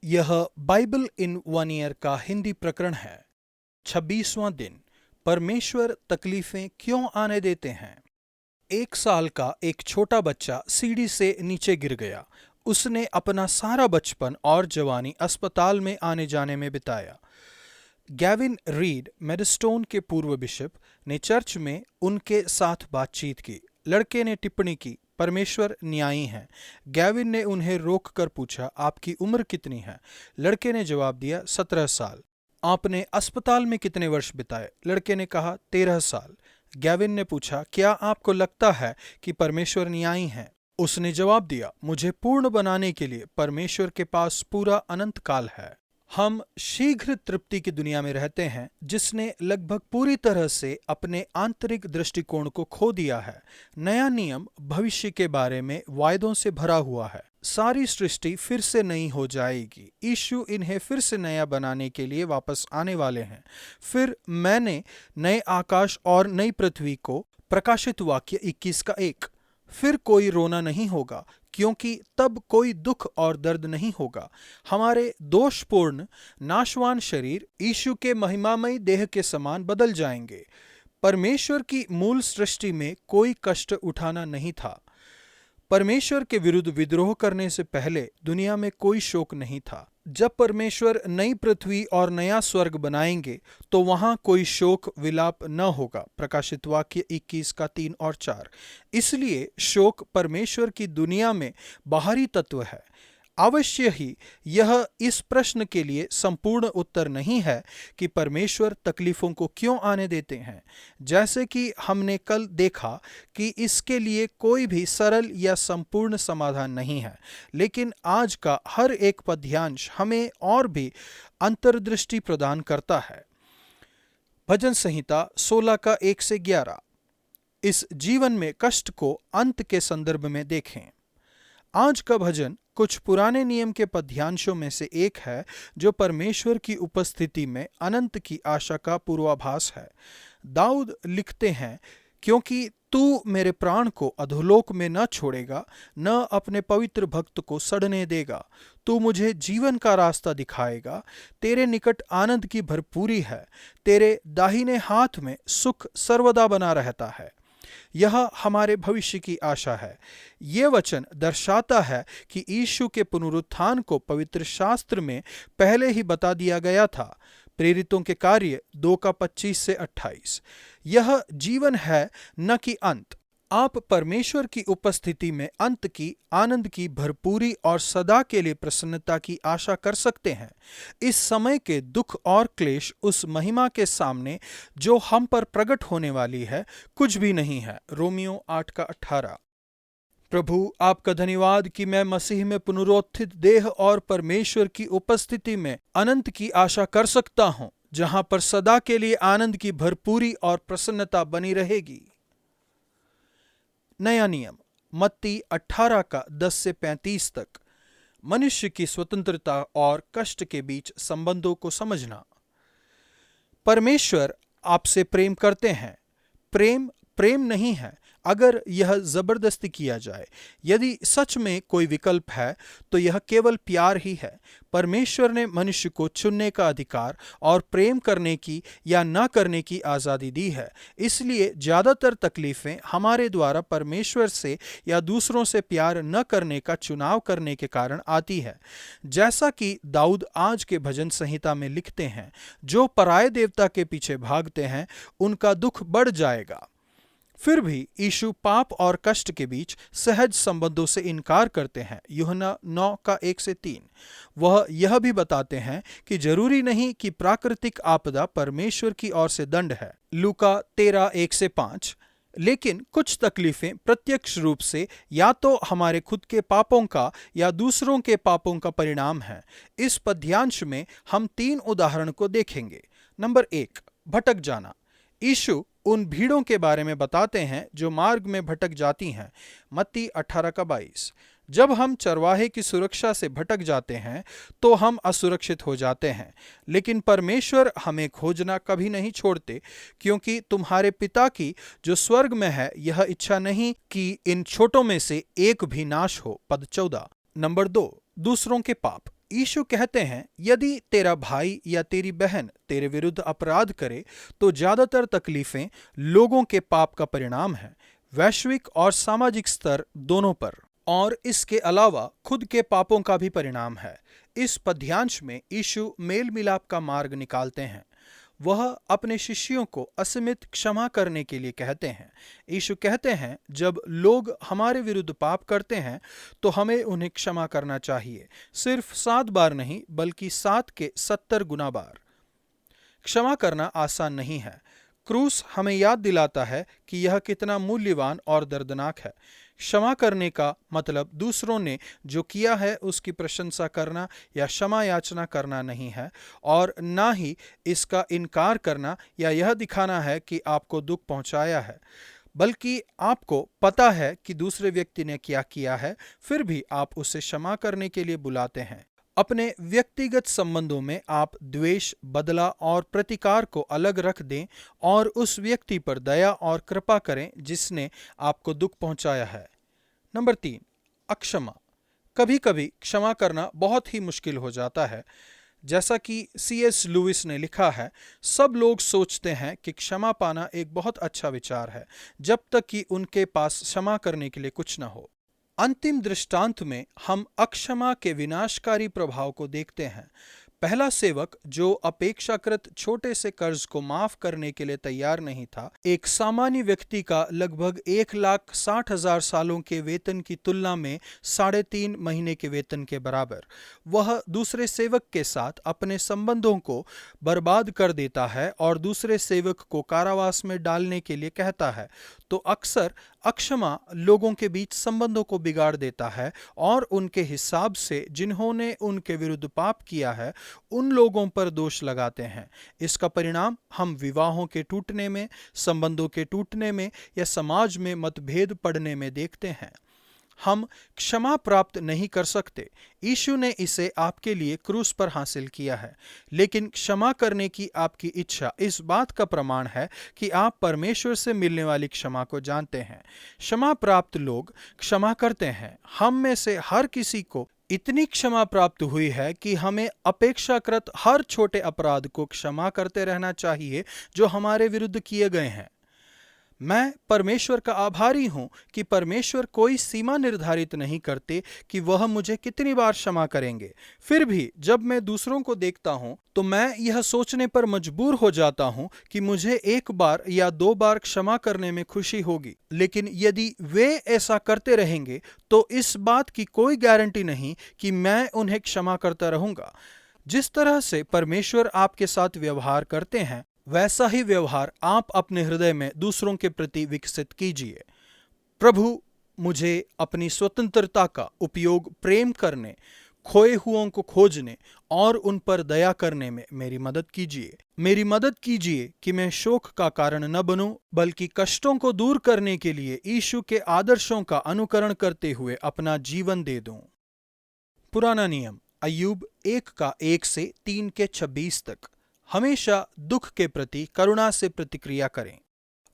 यह Bible in one year का हिंदी प्रकरण है। 26वां दिन। परमेश्वर तकलीफें क्यों आने देते हैं। 1 साल का एक छोटा बच्चा सीढ़ी से नीचे गिर गया। उसने अपना सारा बचपन और जवानी अस्पताल में आने जाने में बिताया। गैविन रीड मेडस्टोन के पूर्व बिशप ने चर्च में उनके साथ बातचीत की। लड़के ने टिप्पणी की, परमेश्वर न्यायी हैं। गैविन ने उन्हें रोककर पूछा, आपकी उम्र कितनी है। लड़के ने जवाब दिया, 17 साल। आपने अस्पताल में कितने वर्ष बिताए। लड़के ने कहा, 13 साल। गैविन ने पूछा, क्या आपको लगता है कि परमेश्वर न्यायी हैं। उसने जवाब दिया, मुझे पूर्ण बनाने के लिए परमेश्वर के पास पूरा अनंत काल है। हम शीघ्र तृप्ति की दुनिया में रहते हैं जिसने लगभग पूरी तरह से अपने आंतरिक दृष्टिकोण को खो दिया है। नया नियम भविष्य के बारे में वायदों से भरा हुआ है। सारी सृष्टि फिर से नई हो जाएगी। यीशु इन्हें फिर से नया बनाने के लिए वापस आने वाले हैं। फिर मैंने नए आकाश और नई पृथ्वी को, प्रकाशित वाक्य 21:1। फिर कोई रोना नहीं होगा, क्योंकि तब कोई दुख और दर्द नहीं होगा। हमारे दोषपूर्ण नाशवान शरीर यीशु के महिमामय देह के समान बदल जाएंगे। परमेश्वर की मूल सृष्टि में कोई कष्ट उठाना नहीं था। परमेश्वर के विरुद्ध विद्रोह करने से पहले दुनिया में कोई शोक नहीं था। जब परमेश्वर नई पृथ्वी और नया स्वर्ग बनाएंगे तो वहां कोई शोक विलाप न होगा। प्रकाशित वाक्य 21:3 और 4। इसलिए शोक परमेश्वर की दुनिया में बाहरी तत्व है। अवश्य ही यह इस प्रश्न के लिए संपूर्ण उत्तर नहीं है कि परमेश्वर तकलीफों को क्यों आने देते हैं। जैसे कि हमने कल देखा कि इसके लिए कोई भी सरल या संपूर्ण समाधान नहीं है, लेकिन आज का हर एक पद्यांश हमें और भी अंतर्दृष्टि प्रदान करता है। भजन संहिता 16:1-11। इस जीवन में कष्ट को अंत के संदर्भ में देखें। आज का भजन कुछ पुराने नियम के पद्यांशों में से एक है जो परमेश्वर की उपस्थिति में अनंत की आशा का पूर्वाभास है। दाऊद लिखते हैं, क्योंकि तू मेरे प्राण को अधोलोक में न छोड़ेगा, न अपने पवित्र भक्त को सड़ने देगा। तू मुझे जीवन का रास्ता दिखाएगा। तेरे निकट आनंद की भरपूरी है। तेरे दाहिने हाथ में सुख सर्वदा बना रहता है। यह हमारे भविष्य की आशा है। ये वचन दर्शाता है कि यीशु के पुनरुत्थान को पवित्र शास्त्र में पहले ही बता दिया गया था। प्रेरितों के कार्य 2:25-28। यह जीवन है, न कि अंत। आप परमेश्वर की उपस्थिति में अंत की, आनंद की भरपूरी और सदा के लिए प्रसन्नता की आशा कर सकते हैं। इस समय के दुख और क्लेश उस महिमा के सामने जो हम पर प्रकट होने वाली है कुछ भी नहीं है। रोमियो 8:18। प्रभु, आपका धन्यवाद कि मैं मसीह में पुनरुत्थित देह और परमेश्वर की उपस्थिति में अनंत की आशा कर सकता हूं, जहां पर सदा के लिए आनंद की भरपूरी और प्रसन्नता बनी रहेगी। नया नियम मत्ती 18:10-35 तक। मनुष्य की स्वतंत्रता और कष्ट के बीच संबंधों को समझना। परमेश्वर आपसे प्रेम करते हैं। प्रेम प्रेम नहीं है अगर यह जबरदस्ती किया जाए। यदि सच में कोई विकल्प है तो यह केवल प्यार ही है। परमेश्वर ने मनुष्य को चुनने का अधिकार और प्रेम करने की या न करने की आज़ादी दी है। इसलिए ज़्यादातर तकलीफ़ें हमारे द्वारा परमेश्वर से या दूसरों से प्यार न करने का चुनाव करने के कारण आती है। जैसा कि दाऊद आज के भजन संहिता में लिखते हैं, जो पराये देवता के पीछे भागते हैं उनका दुख बढ़ जाएगा। फिर भी यीशु पाप और कष्ट के बीच सहज संबंधों से इनकार करते हैं। यूहन्ना 9:1-3। वह यह भी बताते हैं कि जरूरी नहीं कि प्राकृतिक आपदा परमेश्वर की ओर से दंड है। लूका 13:1-5। लेकिन कुछ तकलीफें प्रत्यक्ष रूप से या तो हमारे खुद के पापों का या दूसरों के पापों का परिणाम है। इस पद्यांश में हम 3 उदाहरण को देखेंगे। नंबर 1, भटक जाना। यीशु उन भीड़ों के बारे में बताते हैं जो मार्ग में भटक जाती हैं। मत्ती 18:22। जब हम चरवाहे की सुरक्षा से भटक जाते हैं तो हम असुरक्षित हो जाते हैं, लेकिन परमेश्वर हमें खोजना कभी नहीं छोड़ते, क्योंकि तुम्हारे पिता की जो स्वर्ग में है यह इच्छा नहीं कि इन छोटों में से एक भी नाश हो। पद 14। नंबर 2, दूसरों के पाप। यीशु कहते हैं, यदि तेरा भाई या तेरी बहन तेरे विरुद्ध अपराध करे तो ज्यादातर तकलीफें लोगों के पाप का परिणाम है, वैश्विक और सामाजिक स्तर दोनों पर, और इसके अलावा खुद के पापों का भी परिणाम है। इस पद्यांश में यीशु मेल मिलाप का मार्ग निकालते हैं। वह अपने शिष्यों को असीमित क्षमा करने के लिए कहते हैं। यीशु कहते हैं, जब लोग हमारे विरुद्ध पाप करते हैं तो हमें उन्हें क्षमा करना चाहिए, सिर्फ 7 बार नहीं बल्कि 7 के 70 गुना बार। क्षमा करना आसान नहीं है। क्रूस हमें याद दिलाता है कि यह कितना मूल्यवान और दर्दनाक है। क्षमा करने का मतलब दूसरों ने जो किया है उसकी प्रशंसा करना या क्षमा याचना करना नहीं है, और ना ही इसका इनकार करना या यह दिखाना है कि आपको दुख पहुंचाया है, बल्कि आपको पता है कि दूसरे व्यक्ति ने क्या किया है, फिर भी आप उसे क्षमा करने के लिए बुलाते हैं। अपने व्यक्तिगत संबंधों में आप द्वेष, बदला और प्रतिकार को अलग रख दें और उस व्यक्ति पर दया और कृपा करें जिसने आपको दुख पहुंचाया है। नंबर 3, अक्षमा। कभी कभी क्षमा करना बहुत ही मुश्किल हो जाता है। जैसा कि C.S. लुइस ने लिखा है, सब लोग सोचते हैं कि क्षमा पाना एक बहुत अच्छा विचार है, जब तक कि उनके पास क्षमा करने के लिए कुछ न हो। अंतिम दृष्टांत में हम अक्षमा के विनाशकारी प्रभाव को देखते हैं। पहला सेवक, जो अपेक्षाकृत छोटे से कर्ज को माफ करने के लिए तैयार नहीं था, एक सामान्य व्यक्ति का लगभग 1,60,000 सालों के वेतन की तुलना में 3.5 महीने के वेतन के बराबर, वह दूसरे सेवक के साथ अपने संबंधों को बर्बाद कर देता है और दूसरे सेवक को कारावास में डालने के लिए कहता है। तो अक्सर अक्षमा लोगों के बीच संबंधों को बिगाड़ देता है और उनके हिसाब से जिन्होंने उनके विरुद्ध पाप किया है उन लोगों पर दोष लगाते हैं। इसका परिणाम हम विवाहों के टूटने में, संबंधों के टूटने में या समाज में मतभेद पड़ने में देखते हैं। हम क्षमा प्राप्त नहीं कर सकते। यीशु ने इसे आपके लिए क्रूस पर हासिल किया है, लेकिन क्षमा करने की आपकी इच्छा इस बात का प्रमाण है कि आप परमेश्वर से मिलने वाली क्षमा को जानते हैं। क्षमा प्राप्त लोग क्षमा करते हैं। हम में से हर किसी को इतनी क्षमा प्राप्त हुई है कि हमें अपेक्षाकृत हर छोटे अपराध को क्षमा करते रहना चाहिए जो हमारे विरुद्ध किए गए हैं। मैं परमेश्वर का आभारी हूं कि परमेश्वर कोई सीमा निर्धारित नहीं करते कि वह मुझे कितनी बार क्षमा करेंगे। फिर भी जब मैं दूसरों को देखता हूं तो मैं यह सोचने पर मजबूर हो जाता हूं कि मुझे 1 बार या 2 बार क्षमा करने में खुशी होगी, लेकिन यदि वे ऐसा करते रहेंगे तो इस बात की कोई गारंटी नहीं कि मैं उन्हें क्षमा करता रहूंगा। जिस तरह से परमेश्वर आपके साथ व्यवहार करते हैं, वैसा ही व्यवहार आप अपने हृदय में दूसरों के प्रति विकसित कीजिए। प्रभु, मुझे अपनी स्वतंत्रता का उपयोग प्रेम करने, खोए हुओं को खोजने और उन पर दया करने में मेरी मदद कीजिए। मेरी मदद कीजिए कि मैं शोक का कारण न बनूं, बल्कि कष्टों को दूर करने के लिए यीशु के आदर्शों का अनुकरण करते हुए अपना जीवन दे दूं। पुराना नियम, अय्यूब 1:1-3 तक। हमेशा दुख के प्रति करुणा से प्रतिक्रिया करें।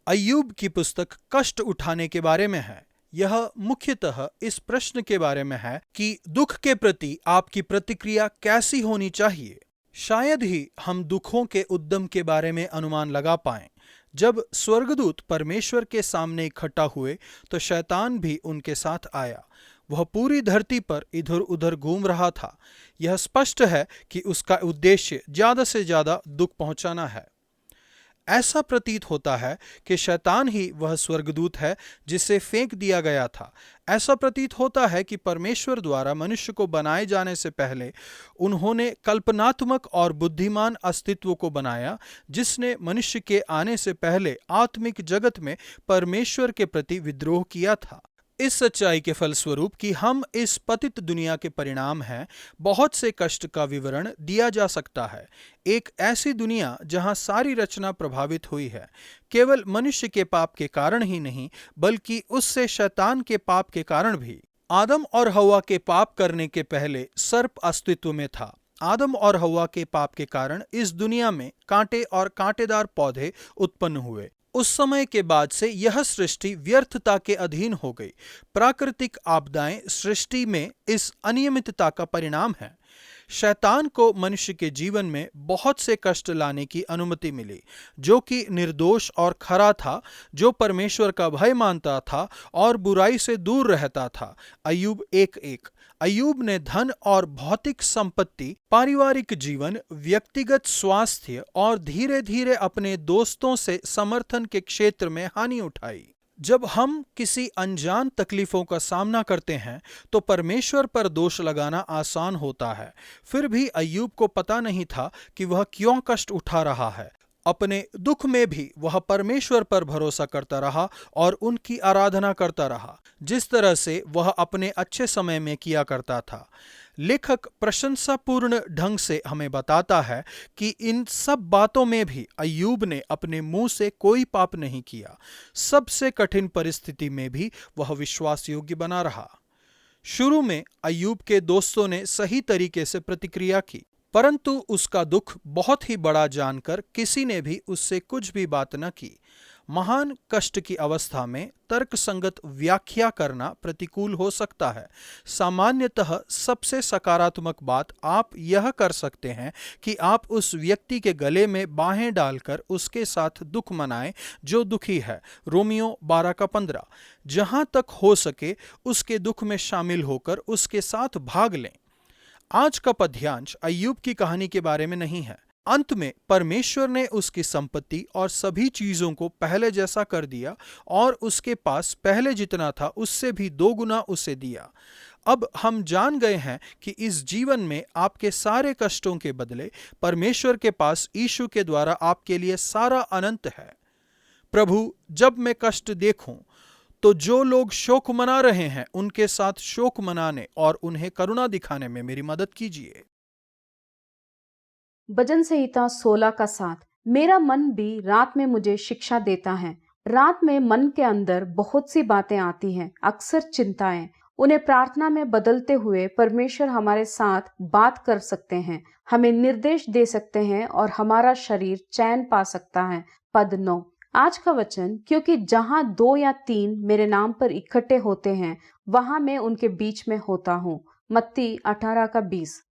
अय्यूब की पुस्तक कष्ट उठाने के बारे में है। यह मुख्यतः इस प्रश्न के बारे में है कि दुख के प्रति आपकी प्रतिक्रिया कैसी होनी चाहिए। शायद ही हम दुखों के उद्यम के बारे में अनुमान लगा पाएं। जब स्वर्गदूत परमेश्वर के सामने इकट्ठा हुए तो शैतान भी उनके साथ आया। वह पूरी धरती पर इधर उधर घूम रहा था। यह स्पष्ट है कि उसका उद्देश्य ज्यादा से ज्यादा दुख पहुंचाना है। ऐसा प्रतीत होता है कि शैतान ही वह स्वर्गदूत है जिसे फेंक दिया गया था। ऐसा प्रतीत होता है कि परमेश्वर द्वारा मनुष्य को बनाए जाने से पहले उन्होंने कल्पनात्मक और बुद्धिमान अस्तित्व को बनाया, जिसने मनुष्य के आने से पहले आत्मिक जगत में परमेश्वर के प्रति विद्रोह किया था। इस सच्चाई के फलस्वरूप कि हम इस पतित दुनिया के परिणाम हैं, बहुत से कष्ट का विवरण दिया जा सकता है। एक ऐसी दुनिया जहां सारी रचना प्रभावित हुई है, केवल मनुष्य के पाप के कारण ही नहीं, बल्कि उससे शैतान के पाप के कारण भी। आदम और हव्वा के पाप करने के पहले सर्प अस्तित्व में था। आदम और हव्वा के पाप के कारण इस दुनिया में कांटे और कांटेदार पौधे उत्पन्न हुए। उस समय के बाद से यह सृष्टि व्यर्थता के अधीन हो गई। प्राकृतिक आपदाएं सृष्टि में इस अनियमितता का परिणाम है। शैतान को मनुष्य के जीवन में बहुत से कष्ट लाने की अनुमति मिली, जो कि निर्दोष और खरा था, जो परमेश्वर का भय मानता था और बुराई से दूर रहता था। अय्यूब 1:1। अय्यूब ने धन और भौतिक संपत्ति, पारिवारिक जीवन, व्यक्तिगत स्वास्थ्य और धीरे धीरे अपने दोस्तों से समर्थन के क्षेत्र में हानि उठाई। जब हम किसी अनजान तकलीफों का सामना करते हैं तो परमेश्वर पर दोष लगाना आसान होता है। फिर भी अय्यूब को पता नहीं था कि वह क्यों कष्ट उठा रहा है। अपने दुख में भी वह परमेश्वर पर भरोसा करता रहा और उनकी आराधना करता रहा, जिस तरह से वह अपने अच्छे समय में किया करता था। लेखक प्रशंसापूर्ण ढंग से हमें बताता है कि इन सब बातों में भी अय्यूब ने अपने मुंह से कोई पाप नहीं किया। सबसे कठिन परिस्थिति में भी वह विश्वास योग्य बना रहा। शुरू में अय्यूब के दोस्तों ने सही तरीके से प्रतिक्रिया की, परंतु उसका दुख बहुत ही बड़ा जानकर किसी ने भी उससे कुछ भी बात न की। महान कष्ट की अवस्था में तर्कसंगत व्याख्या करना प्रतिकूल हो सकता है। सामान्यतः सबसे सकारात्मक बात आप यह कर सकते हैं कि आप उस व्यक्ति के गले में बाहें डालकर उसके साथ दुख मनाएं जो दुखी है। रोमियो 12:15। जहां तक हो सके उसके दुख में शामिल होकर उसके साथ भाग लें। आज का पद्यांश अय्यूब की कहानी के बारे में नहीं है। अंत में परमेश्वर ने उसकी संपत्ति और सभी चीजों को पहले जैसा कर दिया और उसके पास पहले जितना था उससे भी 2 गुना उसे दिया। अब हम जान गए हैं कि इस जीवन में आपके सारे कष्टों के बदले परमेश्वर के पास यीशु के द्वारा आपके लिए सारा अनंत है। प्रभु, जब मैं कष्ट देखूं तो जो लोग शोक मना रहे हैं उनके साथ शोक मनाने और उन्हें करुणा दिखाने में मेरी मदद कीजिए। भजन संहिता 16 का 7। मेरा मन भी रात में मुझे शिक्षा देता है। रात में मन के अंदर बहुत सी बातें आती हैं, अक्सर चिंताएं। उन्हें प्रार्थना में बदलते हुए परमेश्वर हमारे साथ बात कर सकते हैं, हमें निर्देश दे सकते हैं और हमारा शरीर चैन पा सकता है। पद 9। आज का वचन, क्योंकि जहां 2 या 3 मेरे नाम पर इकट्ठे होते हैं वहां मैं उनके बीच में होता हूँ। मत्ती 18 का 20।